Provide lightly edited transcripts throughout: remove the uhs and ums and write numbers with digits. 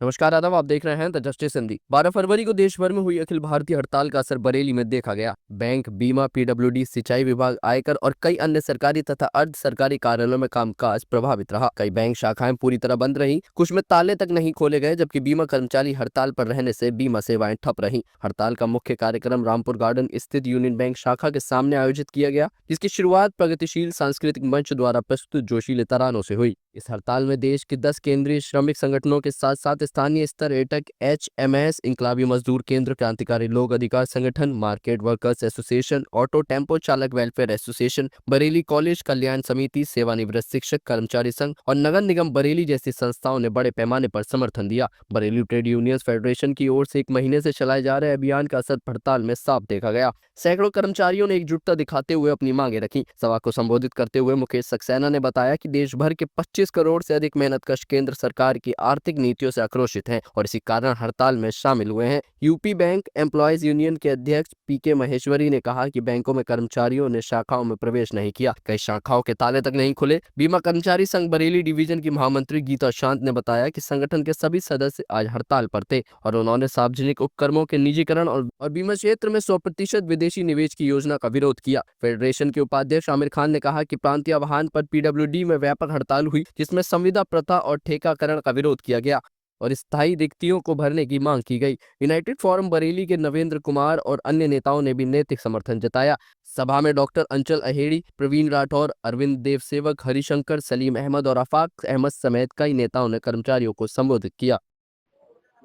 नमस्कार आदाब, आप देख रहे हैं द जस्टिस हिंदी। 12 फरवरी को देश भर में हुई अखिल भारतीय हड़ताल का असर बरेली में देखा गया। बैंक, बीमा, पीडब्ल्यूडी, सिंचाई विभाग, आयकर और कई अन्य सरकारी तथा अर्ध सरकारी कार्यालयों में कामकाज प्रभावित रहा। कई बैंक शाखाएं पूरी तरह बंद रहीं, कुछ में ताले तक नहीं खोले गए, जबकि बीमा कर्मचारी हड़ताल पर रहने से बीमा सेवाएं ठप रहीं। हड़ताल का मुख्य कार्यक्रम रामपुर गार्डन स्थित यूनियन बैंक शाखा के सामने आयोजित किया गया, जिसकी शुरुआत प्रगतिशील सांस्कृतिक मंच द्वारा प्रस्तुत जोशीले तरानों से हुई। इस हड़ताल में देश के 10 केंद्रीय श्रमिक संगठनों के साथ साथ स्थानीय स्तर एटक, एचएमएस, इंकलाबी मजदूर केंद्र, क्रांतिकारी लोक अधिकार संगठन, market workers association, auto tempo चालक वेलफेयर एसोसिएशन, बरेली कॉलेज कल्याण समिति, सेवानिवृत्त शिक्षक कर्मचारी संघ और नगर निगम बरेली जैसी संस्थाओं ने बड़े पैमाने पर समर्थन दिया। बरेली ट्रेड यूनियंस फेडरेशन की ओर से 1 महीने से चलाए जा रहे अभियान का असर हड़ताल में साफ देखा गया। सैकड़ों कर्मचारियों ने एकजुटता दिखाते हुए अपनी मांगे रखी। सभा को संबोधित करते हुए मुकेश सक्सेना ने बताया कि देश भर के 25 करोड़ से अधिक मेहनतकश केंद्र सरकार की आर्थिक नीतियों से आक्रोशित हैं और इसी कारण हड़ताल में शामिल हुए हैं। यूपी बैंक एम्प्लॉयज यूनियन के अध्यक्ष पीके महेश्वरी ने कहा कि बैंकों में कर्मचारियों ने शाखाओं में प्रवेश नहीं किया, कई शाखाओं के ताले तक नहीं खुले। बीमा कर्मचारी संघ बरेली डिवीजन की महामंत्री गीता शांत ने बताया कि संगठन के सभी सदस्य आज हड़ताल पर थे और उन्होंने सार्वजनिक उपक्रमों के निजीकरण और बीमा क्षेत्र में 100% विदेशी निवेश की योजना का विरोध किया। फेडरेशन के उपाध्यक्ष आमिर खान ने कहा कि प्रांतीय आह्वान पर पीडब्ल्यूडी में व्यापक हड़ताल हुई, जिसमें संविदा प्रथा और ठेकाकरण का विरोध किया गया और स्थायी रिक्तियों को भरने की मांग की गई। यूनाइटेड फोरम बरेली के नवेंद्र कुमार और अन्य नेताओं ने भी नैतिक समर्थन जताया। सभा में डॉक्टर अंचल अहेड़ी, प्रवीण राठौर, अरविंद देवसेवक, हरिशंकर, सलीम अहमद और आफाक अहमद समेत कई नेताओं ने कर्मचारियों को संबोधित किया।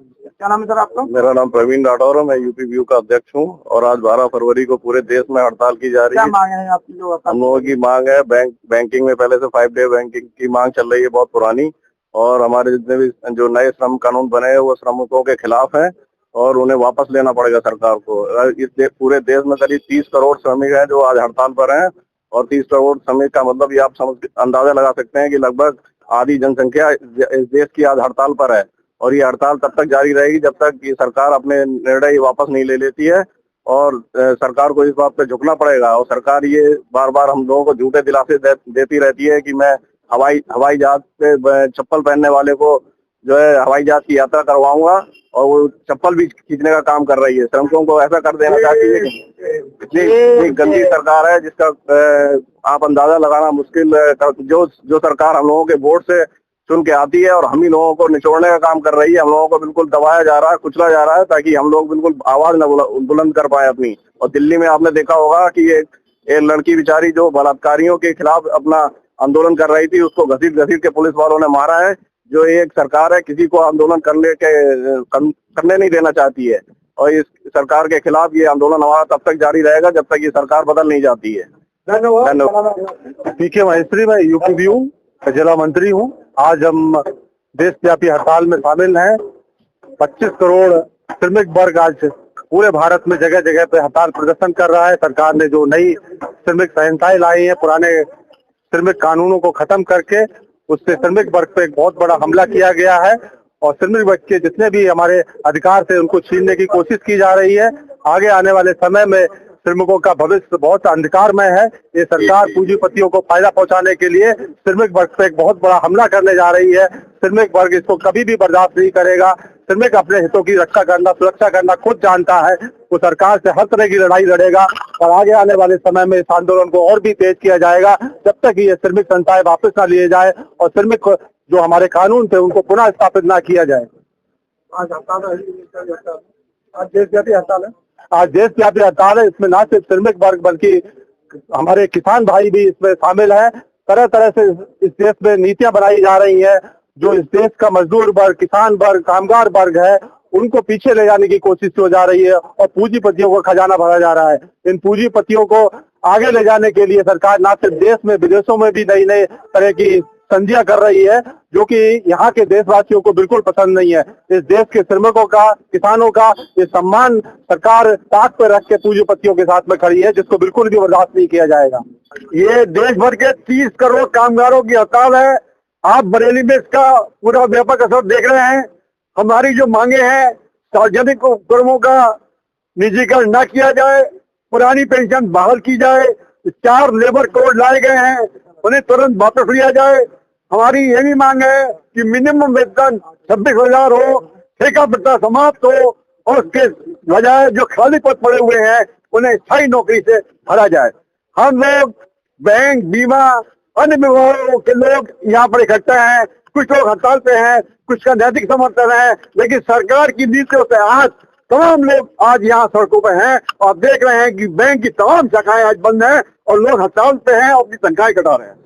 क्या नाम है सर आपका? मेरा नाम प्रवीण राठौर है, मैं यूपी व्यू का अध्यक्ष हूँ और आज 12 फरवरी को पूरे देश में हड़ताल की जा रही क्या है। मांग है आपकी? जो हम लोगों की मांग है, बैंकिंग में पहले से 5 डे बैंकिंग की मांग चल रही है, बहुत पुरानी, और हमारे जितने भी जो नए श्रम कानून बने हैं वो श्रमिकों के खिलाफ है और उन्हें वापस लेना पड़ेगा सरकार को। पूरे देश में करीब 30 करोड़ श्रमिक हैं जो आज हड़ताल पर हैं और 30 करोड़ श्रमिक का मतलब ये आप अंदाजा लगा सकते हैं कि लगभग आधी जनसंख्या इस देश की आज हड़ताल पर है और ये हड़ताल तब तक जारी रहेगी जब तक ये सरकार अपने निर्णय वापस नहीं ले लेती है और सरकार को इस बात पे झुकना पड़ेगा। और सरकार ये बार बार हम लोगों को झूठे दिलासे देती रहती है कि मैं हवाई जहाज पे चप्पल पहनने वाले को जो है हवाई जहाज की यात्रा करवाऊंगा और वो चप्पल भी खींचने का काम कर रही है। श्रमिकों को ऐसा कर देना चाहती है। इतनी गंदी सरकार है जिसका आप अंदाजा लगाना मुश्किल है। जो सरकार हम लोगों के वोट से चुन के आती है और हम ही लोगों को निचोड़ने का काम कर रही है, हम लोगों को बिल्कुल दबाया जा रहा है, कुचला जा रहा है ताकि हम लोग बिल्कुल आवाज न बुलंद कर पाए अपनी। और दिल्ली में आपने देखा होगा कि एक लड़की बेचारी जो बलात्कारियों के खिलाफ अपना आंदोलन कर रही थी, उसको घसीट घसीट के पुलिस वालों ने मारा है। जो एक सरकार है किसी को आंदोलन करने नहीं देना चाहती है और इस सरकार के खिलाफ ये आंदोलन हमारा तब तक जारी रहेगा जब तक ये सरकार बदल नहीं जाती है। धन्यवाद। पीके महेश्वरी, मैं यूपी व्यू जिला मंत्री हूँ। आज हम देशव्यापी हड़ताल में शामिल हैं। 25 करोड़ श्रमिक वर्ग आज पूरे भारत में जगह जगह पे हड़ताल प्रदर्शन कर रहा है। सरकार ने जो नई श्रमिक संहिताएं लाई है, पुराने श्रमिक कानूनों को खत्म करके उससे श्रमिक वर्ग पे एक बहुत बड़ा हमला किया गया है और श्रमिक वर्ग के जितने भी हमारे अधिकार थे उनको छीनने की कोशिश की जा रही है। आगे आने वाले समय में श्रमिकों का भविष्य बहुत अंधकारमय है। ये सरकार पूंजीपतियों को फायदा पहुंचाने के लिए श्रमिक वर्ग पे एक बहुत बड़ा हमला करने जा रही है। श्रमिक वर्ग इसको कभी भी बर्दाश्त नहीं करेगा। श्रमिक अपने हितों की रक्षा करना, सुरक्षा करना खुद जानता है। वो सरकार से हर तरह की लड़ाई लड़ेगा और आगे आने वाले समय में इस आंदोलन को और भी तेज किया जाएगा जब तक ये श्रमिक संस्थाएं वापस न लिए जाए और श्रमिक जो हमारे कानून थे उनको पुनः स्थापित न किया जाए। आज हड़ताल है, आज देशव्यापी हड़ताल है। आज देशव्यापी हड़ताल है। इसमें न सिर्फ श्रमिक वर्ग बल्कि हमारे किसान भाई भी इसमें शामिल है। तरह तरह से इस देश में नीतियां बनाई जा रही है जो इस देश का मजदूर वर्ग, किसान वर्ग, कामगार वर्ग है उनको पीछे ले जाने की कोशिश हो जा रही है और पूंजीपतियों को खजाना भरा जा रहा है। इन पूंजीपतियों को आगे ले जाने के लिए सरकार न सिर्फ देश में विदेशों में भी नई नई तरह की संधियां कर रही है जो कि यहाँ के देशवासियों को बिल्कुल पसंद नहीं है। इस देश के श्रमिकों का, किसानों का ये सम्मान सरकार ताक पर रख के पूंजीपतियों के साथ में खड़ी है जिसको बिल्कुल भी बर्दाश्त नहीं किया जाएगा। ये देश भर के 30 करोड़ कामगारों की हड़ताल है। आप बरेली में इसका पूरा व्यापक असर देख रहे हैं। हमारी जो मांगे हैं, सार्वजनिक उपक्रमों का निजीकरण न किया जाए, पुरानी पेंशन बहाल की जाए, 4 लेबर कोड लाए गए हैं उन्हें तुरंत वापस लिया जाए, हमारी ये भी मांग है कि मिनिमम वेतन 26,000 हो, ठेका प्रथा समाप्त हो और उसके बजाय जो खाली पद पड़े हुए हैं उन्हें स्थायी नौकरी से भरा जाए। हम लोग बैंक, बीमा, अन्य विभागों के लोग यहाँ पर इकट्ठे हैं। कुछ लोग हड़ताल पे हैं, कुछ का नैतिक समर्थन है, लेकिन सरकार की नीतियों से आज तमाम लोग आज यहाँ सड़कों पे हैं। और आप देख रहे हैं कि बैंक की तमाम शाखाएं आज बंद हैं और लोग हड़ताल पे हैं और अपनी तनख्वाहें कटा रहे हैं।